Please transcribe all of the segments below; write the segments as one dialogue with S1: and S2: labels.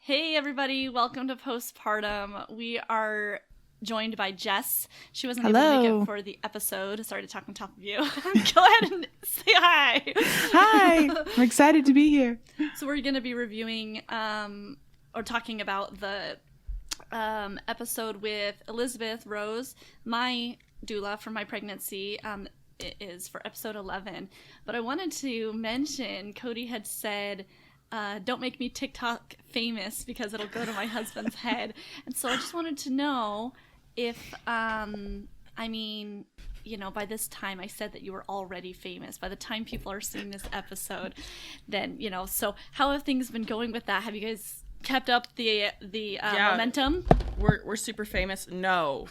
S1: Hey everybody, welcome to Postpartum. We are joined by Jess. She wasn't able to make it for the episode. Sorry to talk on top of you. Go ahead and say hi.
S2: Hi, I'm excited to be here.
S1: So we're going to be reviewing or talking about the episode with Elizabeth Rose, my doula for my pregnancy. It is for episode 11. But I wanted to mention, Cody had said, don't make me TikTok famous because it'll go to my husband's head. And so I just wanted to know if, by this time I said that you were already famous. By the time people are seeing this episode, then, so how have things been going with that? Have you guys kept up the momentum?
S3: We're super famous. No,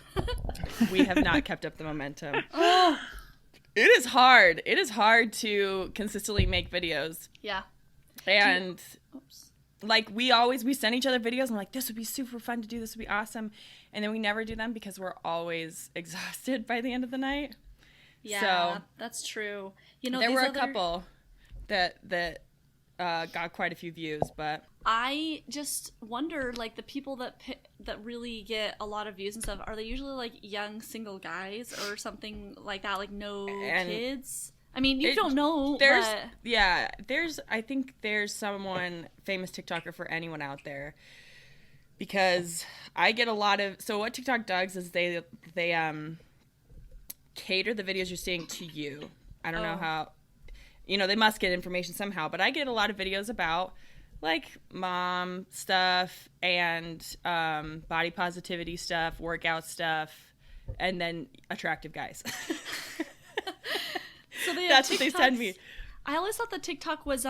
S3: we have not kept up the momentum. It is hard. It is hard to consistently make videos.
S1: Yeah.
S3: And we send each other videos and we're like, this would be super fun to do, this would be awesome, and then we never do them because we're always exhausted by the end of the night.
S1: Yeah, so, that's true.
S3: There were a couple that got quite a few views, but
S1: I just wonder, the people that really get a lot of views and stuff, are they usually young single guys or something like that, kids? I mean, you don't know.
S3: I think there's someone famous TikToker for anyone out there, because I get a lot of. So what TikTok does is they cater the videos you're seeing to you. I don't know how, they must get information somehow, but I get a lot of videos about mom stuff and body positivity stuff, workout stuff, and then attractive guys.
S1: So
S3: that's what they send me.
S1: I always thought that TikTok was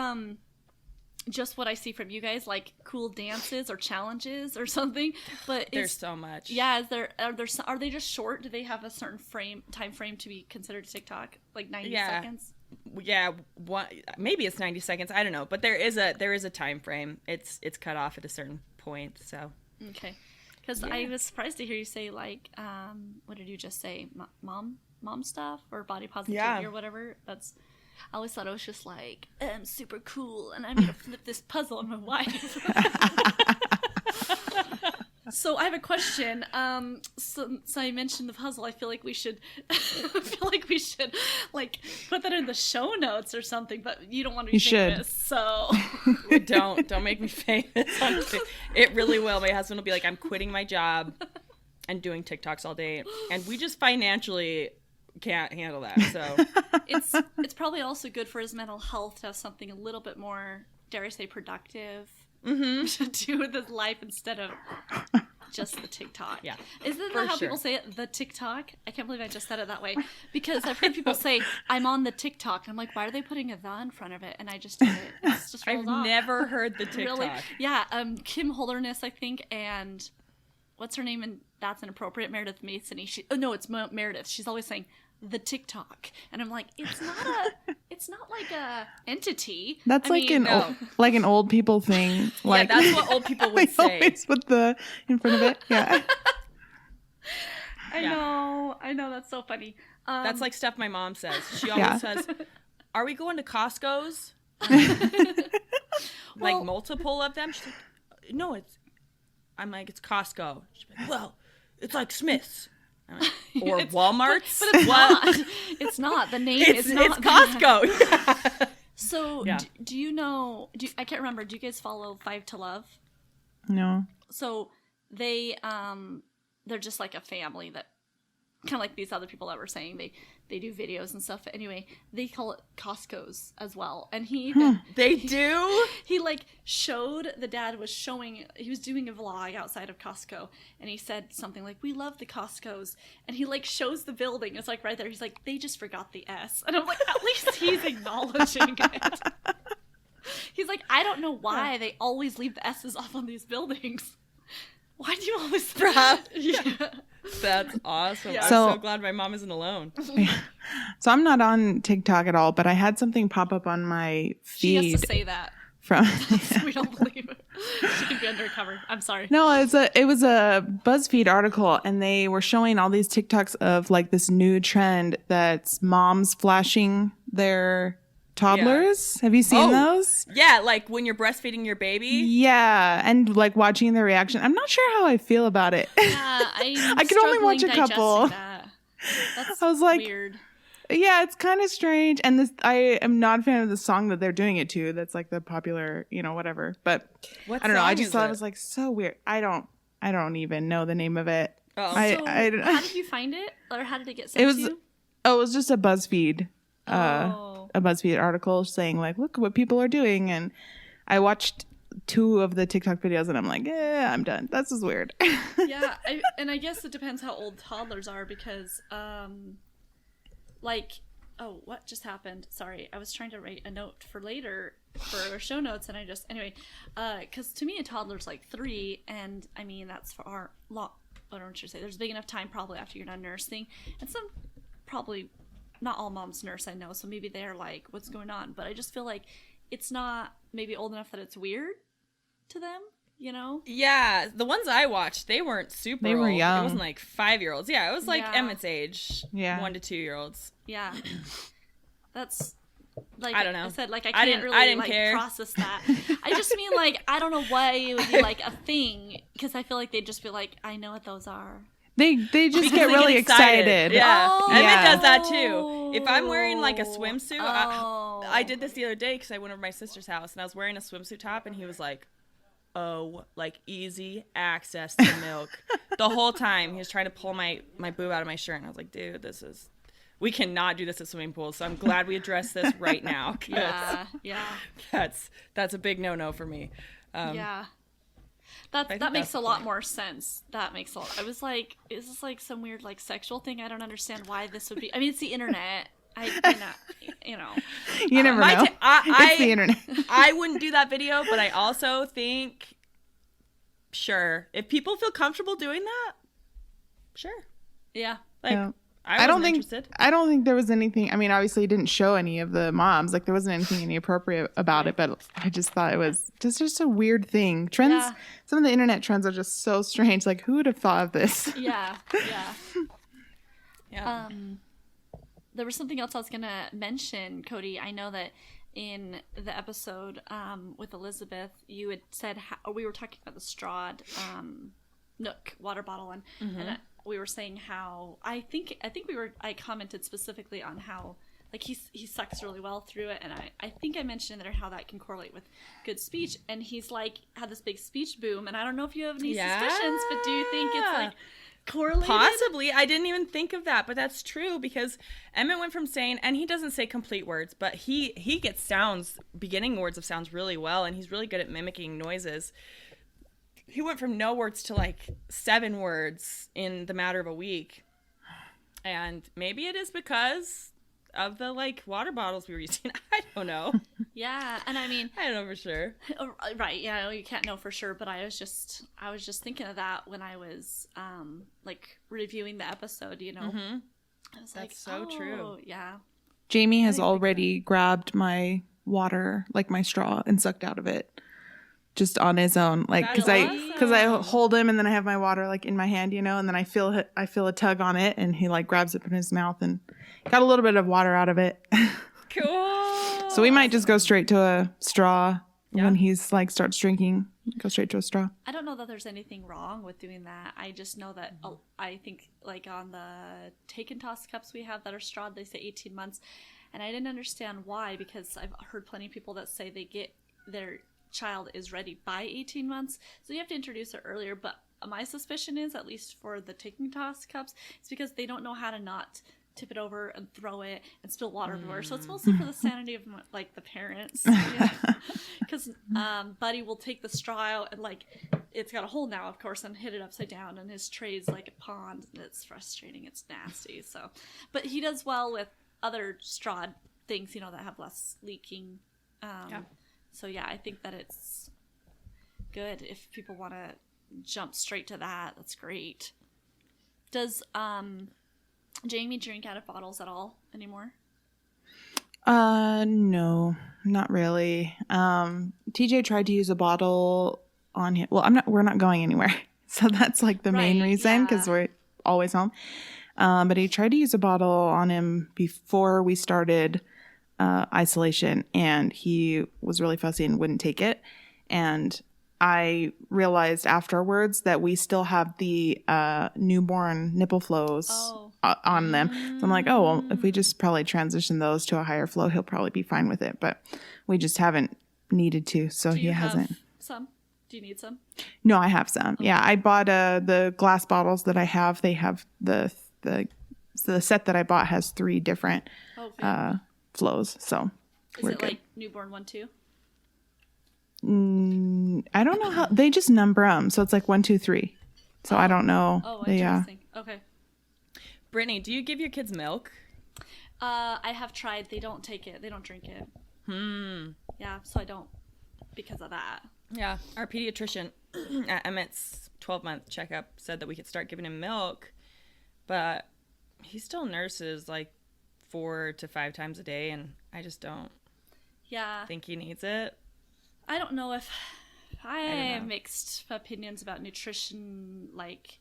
S1: just what I see from you guys, cool dances or challenges or something. But
S3: there's so much.
S1: Yeah, are they just short? Do they have a certain time frame to be considered TikTok? 90 seconds?
S3: Yeah, maybe it's 90 seconds. I don't know, but there is a time frame. It's cut off at a certain point. So
S1: okay, because I was surprised to hear you say what did you just say? Mom stuff or body positivity or whatever. I always thought it was just I'm super cool and I'm gonna flip this puzzle on my wife. So I have a question. So I mentioned the puzzle. I feel like we should put that in the show notes or something, but you don't want to be famous, so
S3: don't make me famous. It really will. My husband will be like, I'm quitting my job and doing TikToks all day, and we just financially can't handle that. So
S1: it's probably also good for his mental health to have something a little bit more, dare I say, productive to do with his life instead of just the TikTok.
S3: Yeah,
S1: isn't that how people say it? The TikTok? I can't believe I just said it that way, because I've heard people say I'm on the TikTok. I'm like, why are they putting a "the" in front of it? And I just did it. It's just rolled off.
S3: I've never heard the TikTok.
S1: Really? Yeah, Kim Holderness, I think, and what's her name? And that's inappropriate. Meredith Mason. It's Meredith. She's always saying the TikTok, and I'm like, it's not like a entity.
S2: That's an old people thing.
S3: That's what old people would say.
S2: Always put the in front of it. Yeah.
S1: I know. That's so funny.
S3: That's stuff my mom says. She always says, "Are we going to Costco's?" Multiple of them. She's like, "No, I'm like, it's Costco." She's like, "Well, it's like Smith's." Or Walmart's.
S1: But it's not. It's not. The name is not.
S3: It's Costco. Yeah.
S1: So, do you know, I can't remember, do you guys follow 5 to Love?
S2: No.
S1: So, they're just like a family that, kind of like these other people that were saying, they do videos and stuff. But anyway, they call it Costco's as well. And
S3: they do?
S1: He showed, the dad was showing, he was doing a vlog outside of Costco, and he said something like, "We love the Costco's," and he shows the building. It's right there. He's like, "They just forgot the S." And I'm like, at least he's acknowledging it. He's like, "I don't know why they always leave the S's off on these buildings. Why do you always
S3: Yeah. That's awesome. Yeah. I'm so glad my mom isn't alone.
S2: So I'm not on TikTok at all, but I had something pop up on my feed.
S1: She has to say that. We don't believe it. She can be undercover. I'm sorry.
S2: No, it was a BuzzFeed article, and they were showing all these TikToks of this new trend that's moms flashing their toddlers. Have you seen those?
S3: Yeah, like when you're breastfeeding your baby.
S2: Yeah, and like watching their reaction. I'm not sure how I feel about it.
S1: Yeah,
S2: I can only watch a couple.
S1: That's
S2: I was like,
S1: weird.
S2: Yeah, it's kind of strange. And this, I am not a fan of the song that they're doing it to. That's like the popular, whatever. But I don't know. I just thought it was like so weird. I don't even know the name of it.
S3: Oh,
S1: how did you find it, or how did it get sent to you?
S2: It was just a BuzzFeed, article saying like, look what people are doing, and I watched 2 of the TikTok videos, and I'm like, I'm done. This is weird.
S1: Yeah, I guess it depends how old toddlers are, because what just happened? Sorry, I was trying to write a note for later for show notes, and because to me a toddler's like 3, and I mean that's for our long. I don't know what you say. There's big enough time probably after you're done nursing, and some probably not all moms nurse, I know, so maybe they're like, what's going on? But I just feel like it's not maybe old enough that it's weird to them,
S3: Yeah, the ones I watched, they weren't super
S2: They were
S3: old.
S2: young.
S3: It wasn't like 5-year-olds. Yeah, it was like
S1: Yeah.
S3: Emmett's age.
S2: Yeah.
S3: 1 to 2-year-olds.
S1: Yeah, that's like
S3: I don't know.
S1: I said, like I
S3: I
S1: can't
S3: didn't
S1: really
S3: care.
S1: process that. I just mean like I don't know why it would be like a thing, because I feel like they'd just be like, I know what those are.
S2: They just
S3: Because
S2: get
S3: they
S2: really excited.
S3: Yeah.
S1: Oh.
S3: Emmett
S2: Yeah.
S3: does that too. If I'm wearing like a swimsuit,
S1: Oh.
S3: I did this the other day because I went over to my sister's house and I was wearing a swimsuit top, and he was like, oh, like easy access to milk. The whole time he was trying to pull my boob out of my shirt, and I was like, dude, we cannot do this at swimming pools, so I'm glad we addressed this right now.
S1: Yeah.
S3: That's a big no-no for me.
S1: Yeah.
S3: think
S1: That makes
S3: that's
S1: a lot
S3: cool.
S1: more sense. That makes a lot. I was like, is this like some weird like sexual thing? I don't understand why this would be. I mean, it's the internet.
S2: You never know. It's the internet.
S3: I wouldn't do that video, but I also think, sure, if people feel comfortable doing that, sure.
S1: Yeah.
S3: Like,
S2: Yeah.
S3: I don't think interested.
S2: I don't think there was anything. I mean, obviously, it didn't show any of the moms. Like, there wasn't anything inappropriate about it. But I just thought it was just a weird thing. Trends.
S1: Yeah.
S2: Some of the internet trends are just so strange. Like, who would have thought of this?
S1: Yeah.
S3: Yeah.
S1: There was something else I was gonna mention, Cody. I know that in the episode with Elizabeth, you had said we were talking about the strawed Nook water bottle, and we were saying how I commented specifically on how like he sucks really well through it, and I think I mentioned there how that can correlate with good speech, and he's like had this big speech boom, and I don't know if you have any suspicions, but do you think it's like correlated?
S3: Possibly. I didn't even think of that, but that's true, because Emmett went from saying, and he doesn't say complete words, but he gets sounds, beginning words of sounds really well, and he's really good at mimicking noises. He went from no words to like 7 words in the matter of a week. And maybe it is because of the like water bottles we were using. I don't know.
S1: Yeah, and I mean,
S3: I don't know for sure.
S1: Right, yeah, you can't know for sure, but I was just thinking of that when I was like reviewing the episode, I was like,
S3: That's so true.
S1: Yeah.
S2: Jamie has already grabbed my water, like my straw, and sucked out of it. Just on his own, like because I hold him and then I have my water like in my hand, and then I feel a tug on it, and he like grabs it in his mouth and got a little bit of water out of it.
S3: Cool.
S2: So we might just go straight to a straw when he's like starts drinking. Go straight to a straw.
S1: I don't know that there's anything wrong with doing that. I just know that I think like on the take and toss cups we have that are strawed, they say 18 months, and I didn't understand why, because I've heard plenty of people that say they get their child is ready by 18 months, so you have to introduce it earlier. But my suspicion is, at least for the take and toss cups, it's because they don't know how to not tip it over and throw it and spill water everywhere. So it's mostly for the sanity of like the parents, because Buddy will take the straw out and like it's got a hole now, of course, and hit it upside down, and his tray's like a pond, and it's frustrating, it's nasty. So but he does well with other strawed things, that have less leaking. So yeah, I think that it's good if people want to jump straight to that. That's great. Does Jamie drink out of bottles at all anymore?
S2: No, not really. TJ tried to use a bottle on him. Well, we're not going anywhere. So that's like the main reason, because we're always home. But he tried to use a bottle on him before we started isolation, and he was really fussy and wouldn't take it. And I realized afterwards that we still have the newborn nipple flows on them. So I'm like, oh, well, if we just probably transition those to a higher flow, he'll probably be fine with it. But we just haven't needed to, so he hasn't.
S1: Some? Do you need some?
S2: No, I have some. Okay. Yeah, I bought the glass bottles that I have. They have the set that I bought has 3 different flows. So
S1: is it good. Like newborn 1, 2?
S2: I don't know how they just number them, so it's like 1, 2, 3. So I don't know.
S1: Oh, interesting. Okay.
S3: Brittany, do you give your kids milk?
S1: I have tried. They don't take it. They don't drink it. Yeah, so I don't because of that.
S3: Yeah, our pediatrician at Emmett's 12-month checkup said that we could start giving him milk, but he still nurses like 4 to 5 times a day, and I just don't think he needs it.
S1: I don't know if I have mixed opinions about nutrition, like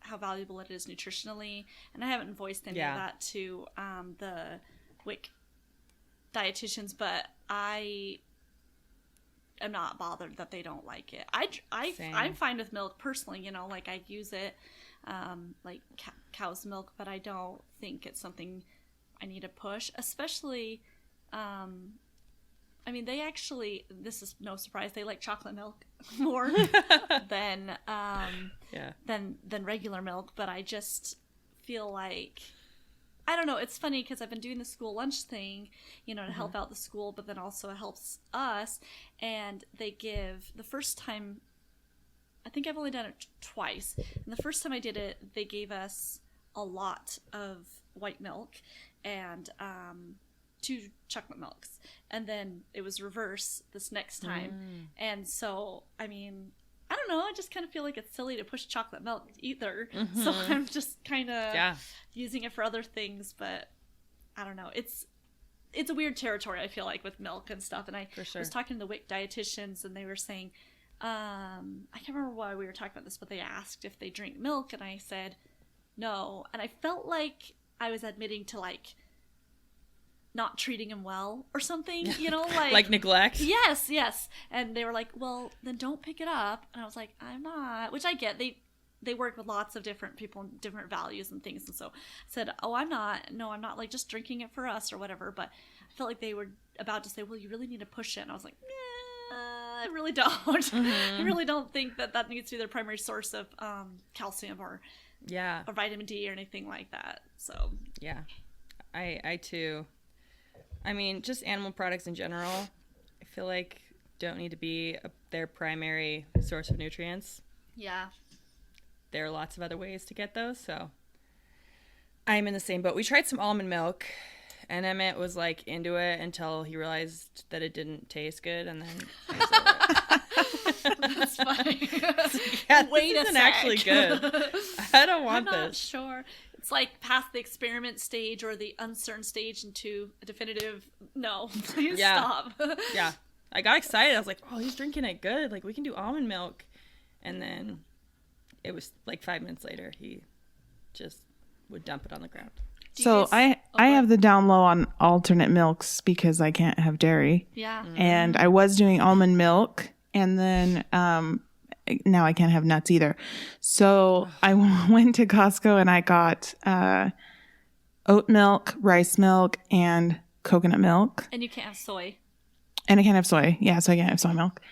S1: how valuable it is nutritionally, and I haven't voiced any of that to the WIC dietitians, but I am not bothered that they don't like it. I'm fine with milk personally, you know, like I use it like cow's milk, but I don't think it's something I need to push, especially I mean, they actually, this is no surprise, they like chocolate milk more than regular milk, but I just feel like, I don't know, it's funny because I've been doing the school lunch thing, you know, to help out the school, but then also it helps us, and they give, the first time, I think I've only done it twice, and the first time I did it, they gave us a lot of white milk, and 2 chocolate milks, and then it was reverse this next time. And so I mean, I don't know, I just kind of feel like it's silly to push chocolate milk either, so I'm just kind of using it for other things, but I don't know, it's a weird territory, I feel like, with milk and stuff. And I was talking to the WIC dietitians, and they were saying I can't remember why we were talking about this, but they asked if they drink milk, and I said no, and I felt like I was admitting to like not treating him well or something, you know, like
S3: like neglect.
S1: Yes. And they were like, well, then don't pick it up. And I was like, I'm not, which I get. They work with lots of different people and different values and things. And so I said, I'm not like just drinking it for us or whatever. But I felt like they were about to say, well, you really need to push it. And I was like, I really don't. I really don't think that needs to be their primary source of calcium or vitamin D or anything like that. So
S3: yeah, I too. I mean, just animal products in general, I feel like don't need to be their primary source of nutrients.
S1: Yeah.
S3: There are lots of other ways to get those, so I'm in the same boat. We tried some almond milk, and Emmett was like into it until he realized that it didn't taste good, and then he was over it.
S1: That's funny.
S3: Yeah, wait this isn't actually good. I don't want this.
S1: I'm not sure. It's like past the experiment stage or the uncertain stage into a definitive no. Please stop.
S3: Yeah. I got excited. I was like, oh, he's drinking it good. Like, we can do almond milk. And then it was like 5 minutes later, he just would dump it on the ground.
S2: So I have the down low on alternate milks because I can't have dairy.
S1: Yeah.
S2: And I was doing almond milk, and then now I can't have nuts either. So I went to Costco and I got oat milk, rice milk, and coconut milk.
S1: And you can't have soy.
S2: And I can't have soy. Yeah, so I can't have soy milk.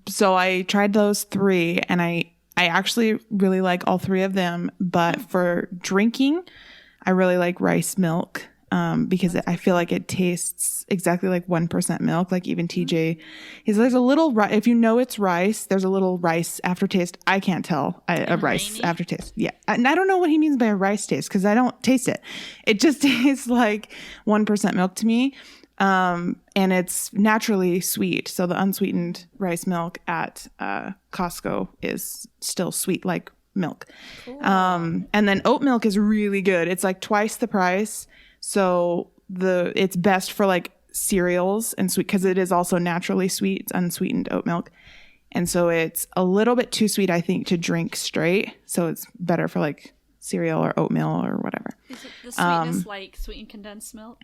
S2: So I tried those 3, and I actually really like all 3 of them. But for drinking, I really like rice milk because I feel like it tastes exactly like 1% milk. Like even TJ, he's like a little, if you know it's rice, there's a little rice aftertaste. I can't tell a rice aftertaste. Yeah. And I don't know what he means by a rice taste because I don't taste it. It just tastes like 1% milk to me. And it's naturally sweet. So the unsweetened rice milk at Costco is still sweet like milk. Cool. And then oat milk is really good. It's like twice the price. So it's best for like cereals and sweet because it is also naturally sweet. It's unsweetened oat milk. And so it's a little bit too sweet, I think, to drink straight. So it's better for like cereal or oatmeal or whatever.
S1: Is it the sweetness like sweetened condensed milk?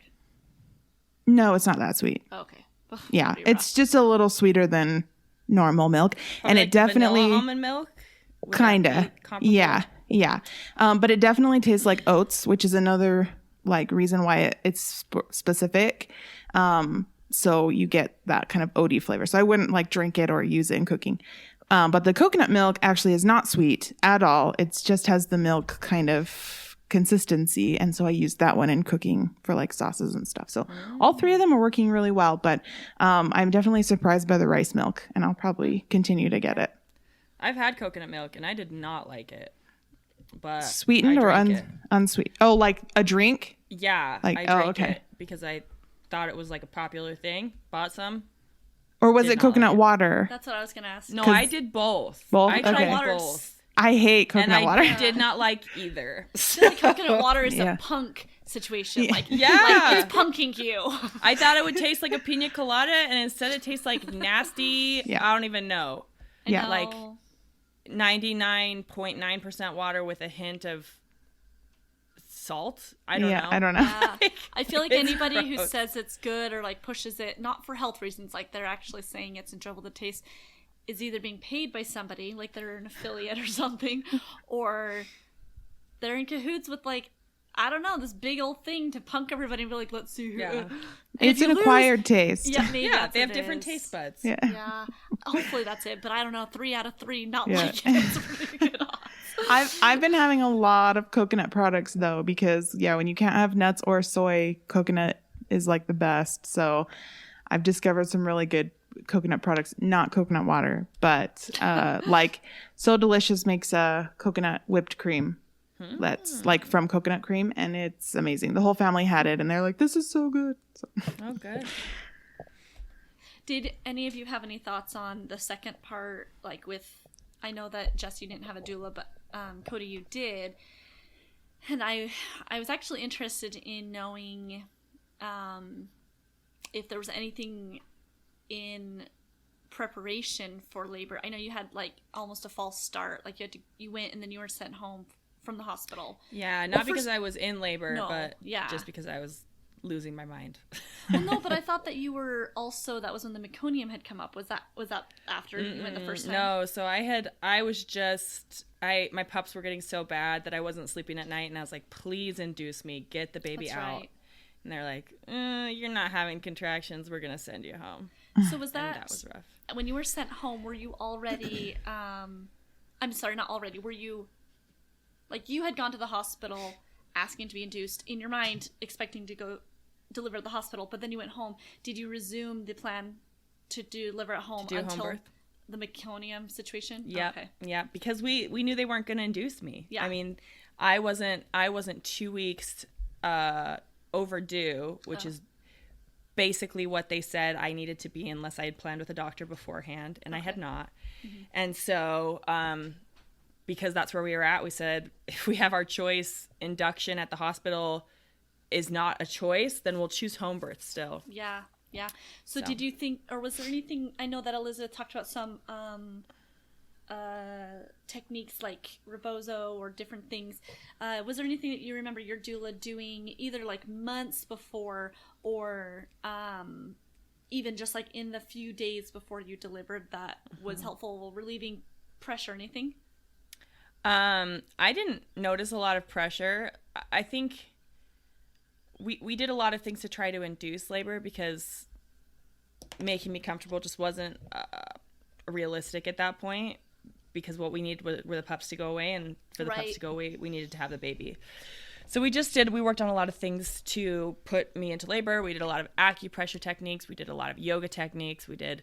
S2: No, it's not that sweet.
S1: Okay.
S2: Yeah, it's just a little sweeter than normal milk, and
S3: like
S2: it definitely
S3: vanilla almond milk.
S2: Kinda. Yeah. But it definitely tastes like oats, which is another like reason why it's specific. So you get that kind of oaty flavor. So I wouldn't like drink it or use it in cooking. But the coconut milk actually is not sweet at all. It just has the milk kind of consistency. And so I use that one in cooking for like sauces and stuff. So all three of them are working really well. But I'm definitely surprised by the rice milk, and I'll probably continue to get it.
S3: I've had coconut milk and I did not like it. But
S2: sweetened or unsweet? Oh, like a drink?
S3: Yeah.
S2: Like,
S3: I drank it because I thought it was like a popular thing. Bought some.
S2: Or was it coconut water?
S1: That's what I was going to ask.
S3: No, I did both.
S2: I
S3: tried both.
S2: I hate coconut water.
S3: I did not like either.
S1: Coconut water is a punk situation. Like, like it's punking you.
S3: I thought it would taste like a pina colada, and instead it tastes like nasty. I don't even know.
S2: Yeah.
S3: Like 99.9% water with a hint of salt. I don't know.
S2: I don't know.
S1: Yeah. I feel like anybody who says it's good or like pushes it, not for health reasons, like they're actually saying it's enjoyable to taste, is either being paid by somebody, like they're an affiliate or something, or they're in cahoots with like, I don't know, this big old thing to punk everybody and be like, let's see who.
S2: Yeah. It's an acquired taste.
S1: Yeah, maybe
S3: they have different taste buds.
S1: Yeah. Hopefully that's it, but I don't know. 3 out of 3 not like it. It's pretty good odds.
S2: I've been having a lot of coconut products though, because when you can't have nuts or soy, coconut is like the best. So I've discovered some really good coconut products, not coconut water, but like So Delicious makes a coconut whipped cream. That's like from coconut cream, and it's amazing. The whole family had it and they're like, this is so good. So.
S3: Oh, good.
S1: Did any of you have any thoughts on the second part, like with, I know that Jess, you didn't have a doula, but Cody, you did. And I was actually interested in knowing if there was anything in preparation for labor. I know you had like almost a false start, like you went and then you were sent home from the hospital.
S3: Yeah, not because I was in labor, but just because I was losing my mind.
S1: Well, no, but I thought that you were also, that was when the meconium had come up. Was that after you went the first time?
S3: No, so my pups were getting so bad that I wasn't sleeping at night, and I was like, please induce me, get the baby out. Right. And they're like, you're not having contractions, we're going to send you home.
S1: So that
S3: was rough.
S1: When you were sent home, were you already, I'm sorry, not already, were you, like you had gone to the hospital asking to be induced, in your mind expecting to go deliver at the hospital, but then you went home. Did you resume the plan to deliver at home until the meconium situation?
S3: Yeah.
S1: Okay.
S3: Yeah, because we knew they weren't going to induce me.
S1: Yeah.
S3: I mean, I wasn't 2 weeks overdue, which is basically what they said I needed to be unless I had planned with a doctor beforehand, and I had not. Mm-hmm. And so because that's where we were at, we said, if we have our choice, induction at the hospital is not a choice, then we'll choose home birth still.
S1: Yeah. So did you think, or was there anything, I know that Elizabeth talked about some techniques like rebozo or different things. Was there anything that you remember your doula doing either like months before or even just like in the few days before you delivered that was helpful, relieving pressure, anything?
S3: I didn't notice a lot of pressure. I think we did a lot of things to try to induce labor because making me comfortable just wasn't realistic at that point, because what we needed were the pups to go away, and for the pups to go away, we needed to have the baby. So we worked on a lot of things to put me into labor. We did a lot of acupressure techniques. We did a lot of yoga techniques. We did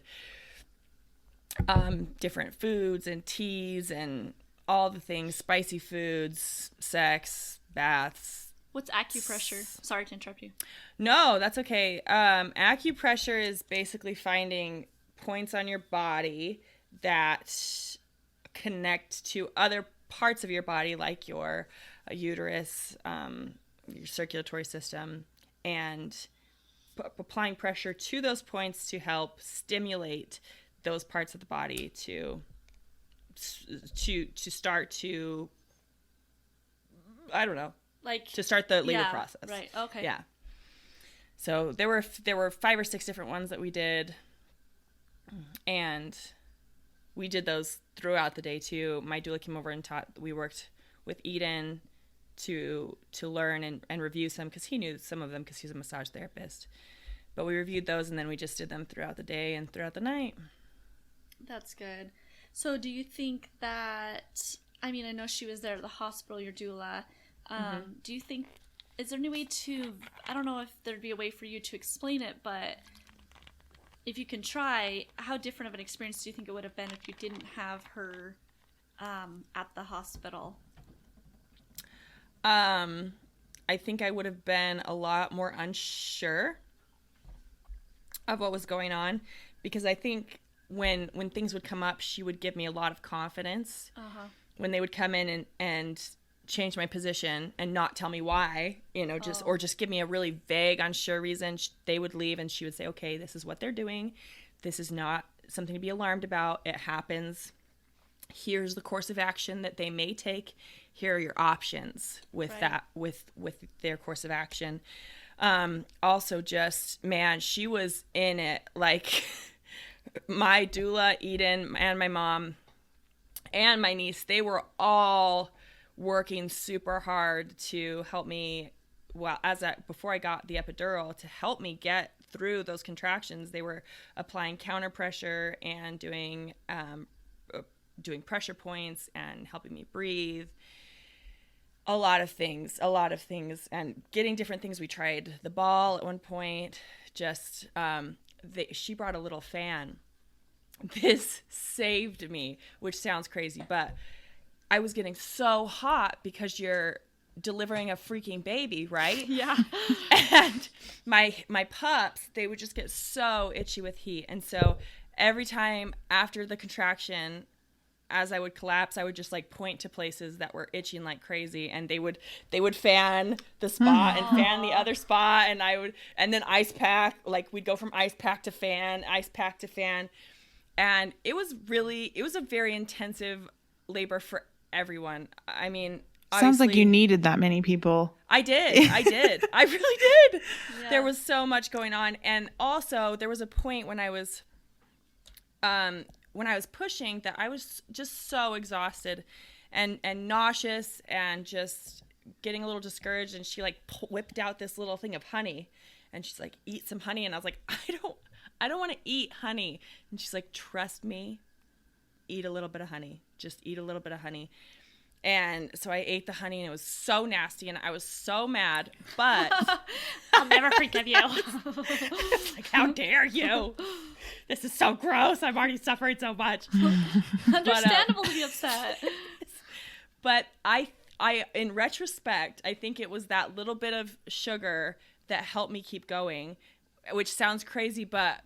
S3: different foods and teas and all the things, spicy foods, sex, baths.
S1: What's acupressure? Sorry to interrupt you.
S3: No, that's okay. Acupressure is basically finding points on your body that connect to other parts of your body, like your uterus, your circulatory system, and applying pressure to those points to help stimulate those parts of the body to start to, I don't know, like to start the labor process.
S1: Right. Okay.
S3: Yeah. So there were 5 or 6 different ones that we did, and we did those throughout the day too. My doula came over and we worked with Eden to learn and review some, because he knew some of them because he's a massage therapist. But we reviewed those, and then we just did them throughout the day and throughout the night.
S1: That's good. So do you think that, I mean, I know she was there at the hospital, your doula. Do you think, is there any way to, I don't know if there'd be a way for you to explain it, but if you can try, how different of an experience do you think it would have been if you didn't have her at the hospital?
S3: I think I would have been a lot more unsure of what was going on, because I think when things would come up, she would give me a lot of confidence. When they would come in and change my position and not tell me why, or just give me a really vague, unsure reason, they would leave and she would say, okay, this is what they're doing. This is not something to be alarmed about. It happens. Here's the course of action that they may take. Here are your options with that, with their course of action. Also just, man, she was in it. Like my doula, Eden, and my mom and my niece, they were all working super hard to help me. Well, before I got the epidural, to help me get through those contractions, they were applying counter pressure and doing pressure points and helping me breathe. A lot of things, and getting different things. We tried the ball at one point. Just she brought a little fan. This saved me, which sounds crazy, but I was getting so hot because you're delivering a freaking baby, right?
S1: Yeah.
S3: And my pups, they would just get so itchy with heat. And so every time after the contraction, as I would collapse, I would just like point to places that were itching like crazy, and they would fan the spot and fan the other spot, and then ice pack, like we'd go from ice pack to fan. And it was a very intensive labor for everyone. I mean,
S2: sounds like you needed that many people.
S3: I did. I really did. Yeah. There was so much going on. And also there was a point when I was pushing that I was just so exhausted and nauseous and just getting a little discouraged. And she like whipped out this little thing of honey, and she's like, eat some honey. And I was like, I don't want to eat honey. And she's like, trust me, eat a little bit of honey. Just eat a little bit of honey. And so I ate the honey, and it was so nasty, and I was so mad, but
S1: I'll never forgive you.
S3: Like, how dare you? This is so gross. I've already suffered so much.
S1: Understandable to be upset.
S3: But I, in retrospect, I think it was that little bit of sugar that helped me keep going, which sounds crazy, but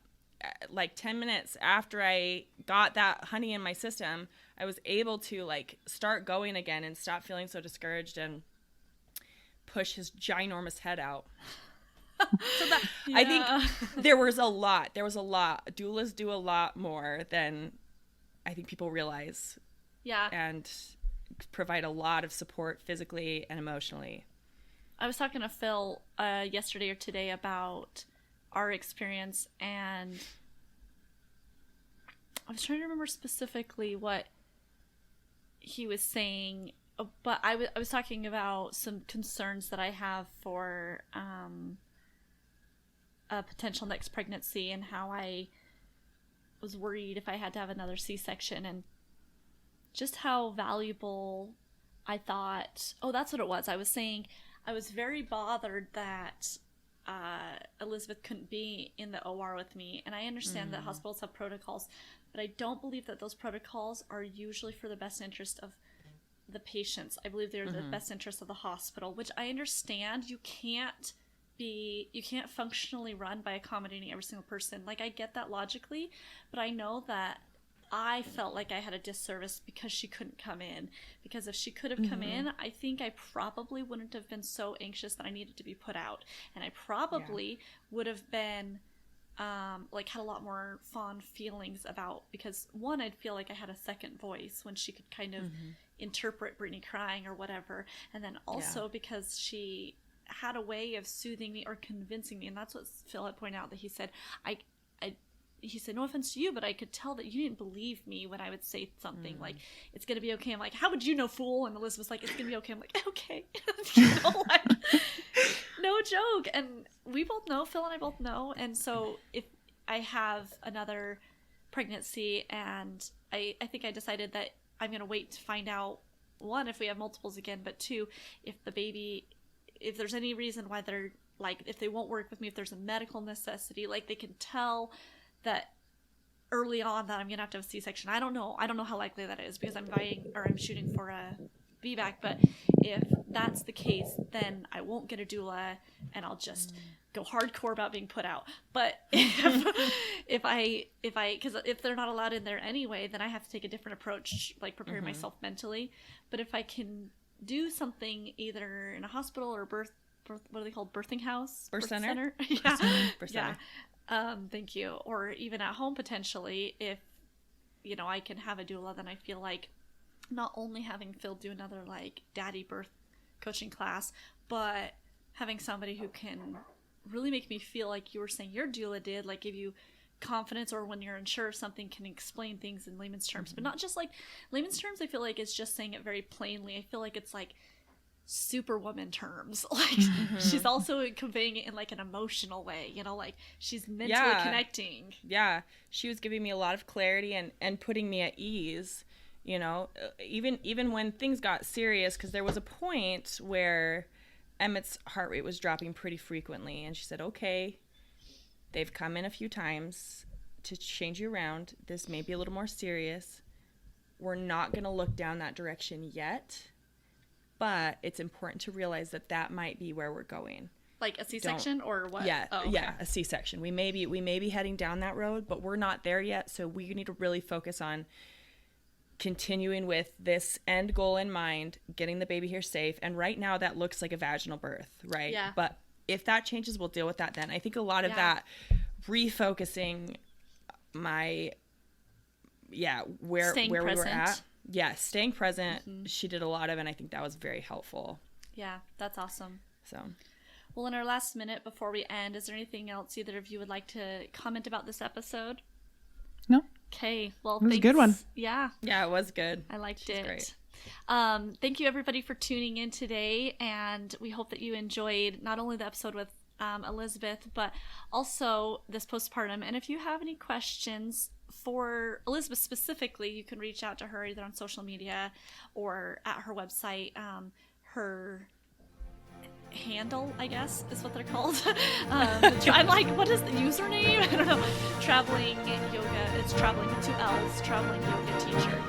S3: like 10 minutes after I got that honey in my system, I was able to like start going again and stop feeling so discouraged and push his ginormous head out. So that, yeah. I think there was a lot. Doulas do a lot more than I think people realize.
S1: Yeah.
S3: And provide a lot of support physically and emotionally.
S1: I was talking to Phil yesterday or today about our experience, and I was trying to remember specifically what he was saying, but I was talking about some concerns that I have for a potential next pregnancy, and how I was worried if I had to have another C-section, and just how valuable I thought. Oh, that's what it was. I was saying I was very bothered that Elizabeth couldn't be in the OR with me, and I understand that hospitals have protocols, but I don't believe that those protocols are usually for the best interest of the patients. I believe they're the best interest of the hospital, which I understand. You can't functionally run by accommodating every single person. Like, I get that logically, but I know that I felt like I had a disservice because she couldn't come in. Because if she could have come in, I think I probably wouldn't have been so anxious that I needed to be put out. And I probably would have been, had a lot more fond feelings about, because one, I'd feel like I had a second voice when she could kind of interpret Brittany crying or whatever. And then also because she had a way of soothing me or convincing me. And that's what Phil had pointed out, that he said, he said, no offense to you, but I could tell that you didn't believe me when I would say something like, it's going to be okay. I'm like, how would you know, fool? And Elizabeth's like, it's going to be okay. I'm like, okay. You know, like, no joke. And we both know, Phil and I both know. And so if I have another pregnancy, and I think I decided that I'm going to wait to find out, one, if we have multiples again, but two, if the baby, if there's any reason why they're like, if they won't work with me, if there's a medical necessity, like they can tell that early on that I'm gonna have to have a C-section. I don't know how likely that is, because I'm shooting for a VBAC. But if that's the case, then I won't get a doula, and I'll just go hardcore about being put out. But because if they're not allowed in there anyway, then I have to take a different approach, like preparing myself mentally. But if I can do something either in a hospital or birth what are they called? Birthing house?
S3: Birth center?
S1: Yeah.
S3: Birth center.
S1: Yeah. Thank you. Or even at home, potentially, if, you know, I can have a doula, then I feel like not only having Phil do another, like, daddy birth coaching class, but having somebody who can really make me feel like you were saying your doula did, like give you confidence, or when you're unsure of something, can explain things in layman's terms. But not just, like, layman's terms, I feel like it's just saying it very plainly. I feel like it's, like, superwoman terms. Like, she's also conveying it in, like, an emotional way, you know, like she's mentally connecting.
S3: Yeah, she was giving me a lot of clarity and putting me at ease, you know, even when things got serious, because there was a point where Emmett's heart rate was dropping pretty frequently, and she said, okay, they've come in a few times to change you around. This may be a little more serious. We're not going to look down that direction yet, but it's important to realize that might be where we're going.
S1: Like a C-section or what?
S3: Yeah,
S1: oh, okay.
S3: Yeah, a C-section. We may be heading down that road, but we're not there yet. So we need to really focus on continuing with this end goal in mind, getting the baby here safe. And right now that looks like a vaginal birth, right? Yeah. But if that changes, we'll deal with that then. I think a lot of that refocusing where we were at. Yeah, staying present, she did a lot of, and I think that was very helpful.
S1: Yeah, that's awesome.
S3: So,
S1: well, in our last minute before we end, is there anything else either of you would like to comment about this episode?
S2: No.
S1: Okay, well,
S2: it was a good one.
S1: Yeah.
S3: Yeah, it was good.
S1: I liked
S3: She's
S1: it.
S3: Great.
S1: Thank you, everybody, for tuning in today, and we hope that you enjoyed not only the episode with Elizabeth, but also this postpartum. And if you have any questions for Elizabeth specifically, you can reach out to her either on social media or at her website. Her handle, I guess, is what they're called. I'm like, what is the username? I don't know. Traveling yoga. It's traveling with 2 L's. Traveling yoga teacher.